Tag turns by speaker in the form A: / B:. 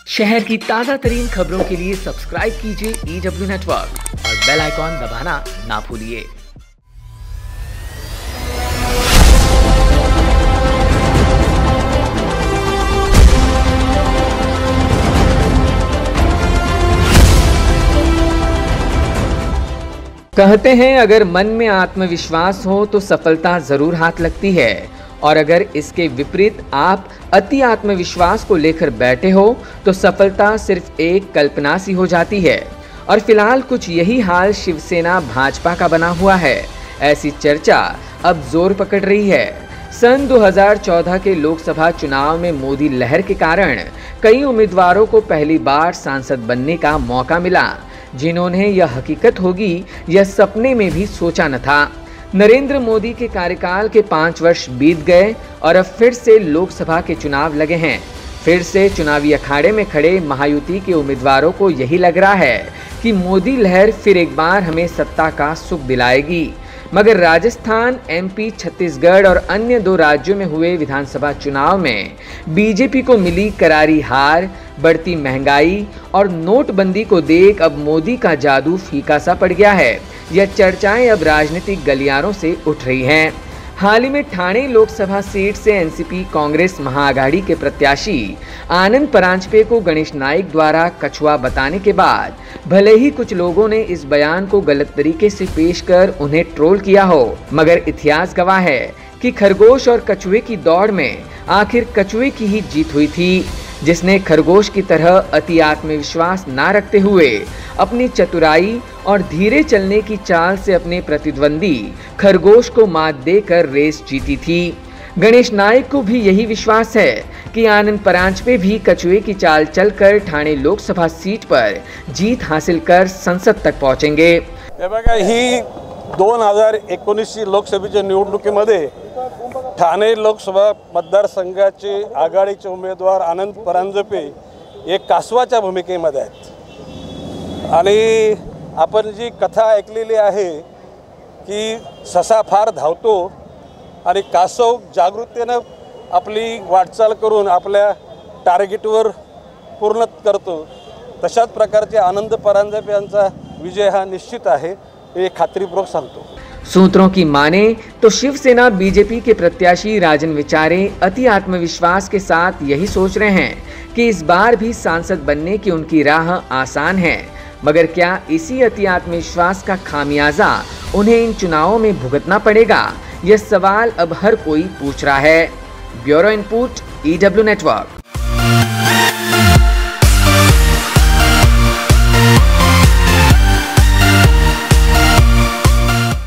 A: शहर की ताजा तरीन खबरों के लिए सब्सक्राइब कीजिए EW नेटवर्क और बेल आइकॉन दबाना ना भूलिए। कहते हैं अगर मन में आत्मविश्वास हो तो सफलता जरूर हाथ लगती है, और अगर इसके विपरीत आप अति आत्मविश्वास को लेकर बैठे हो तो सफलता सिर्फ एक कल्पना सी हो जाती है। और फिलहाल कुछ यही हाल शिवसेना भाजपा का बना हुआ है। ऐसी चर्चा अब जोर पकड़ रही है। सन 2014 के लोकसभा चुनाव में मोदी लहर के कारण कई उम्मीदवारों को पहली बार सांसद बनने का मौका मिला, जिन्होंने यह हकीकत होगी यह सपने में भी सोचा न था। नरेंद्र मोदी के कार्यकाल के 5 वर्ष बीत गए और अब फिर से लोकसभा के चुनाव लगे हैं। फिर से चुनावी अखाड़े में खड़े महायुति के उम्मीदवारों को यही लग रहा है कि मोदी लहर फिर एक बार हमें सत्ता का सुख दिलाएगी। मगर राजस्थान, MP, छत्तीसगढ़ और अन्य 2 राज्यों में हुए विधानसभा चुनाव में बीजेपी को मिली करारी हार, बढ़ती महंगाई और नोटबंदी को देख अब मोदी का जादू फीका सा पड़ गया है। यह चर्चाएं अब राजनीतिक गलियारों से उठ रही हैं। हाल ही में ठाणे लोकसभा सीट से NCP कांग्रेस महाआघाड़ी के प्रत्याशी आनंद परांजपे को गणेश नाइक द्वारा कछुआ बताने के बाद भले ही कुछ लोगों ने इस बयान को गलत तरीके से पेश कर उन्हें ट्रोल किया हो, मगर इतिहास गवाह है कि खरगोश और कछुए की दौड़ में आखिर कछुए की ही जीत हुई थी, जिसने खरगोश की तरह अति आत्मविश्वास ना रखते हुए अपनी चतुराई और धीरे चलने की चाल से अपने प्रतिद्वंदी खरगोश को मात देकर रेस जीती थी। गणेश नाइक को भी यही विश्वास है कि आनंद परांजपे भी कछुए की चाल चलकर ठाणे लोकसभा सीट पर जीत हासिल कर संसद तक पहुंचेंगे।
B: 2019 लोकसभेच्या निवडणुकीमध्ये ठाणे लोकसभा मतदारसंघाचे आघाडीचे उमेदवार आनंद परांजपे एक कासवाच्या भूमिकेमध्ये आहेत। आणि आपण जी कथा ऐकलेली आहे की ससा फार धावतो आणि कासव जागृतीने आपली वाटचाल करून आपल्या टार्गेटवर पूर्ण करतो, तशाच प्रकारचे आनंद परांजपे यांचा विजय हा निश्चित आहे, ये खात्रीपूर्वक सांगतो।
A: सूत्रों की माने तो शिवसेना बीजेपी के प्रत्याशी राजन विचारे अति आत्मविश्वास के साथ यही सोच रहे हैं कि इस बार भी सांसद बनने की उनकी राह आसान है। मगर क्या इसी अति आत्मविश्वास का खामियाजा उन्हें इन चुनावों में भुगतना पड़ेगा? यह सवाल अब हर कोई पूछ रहा है। Bureau input, EW network.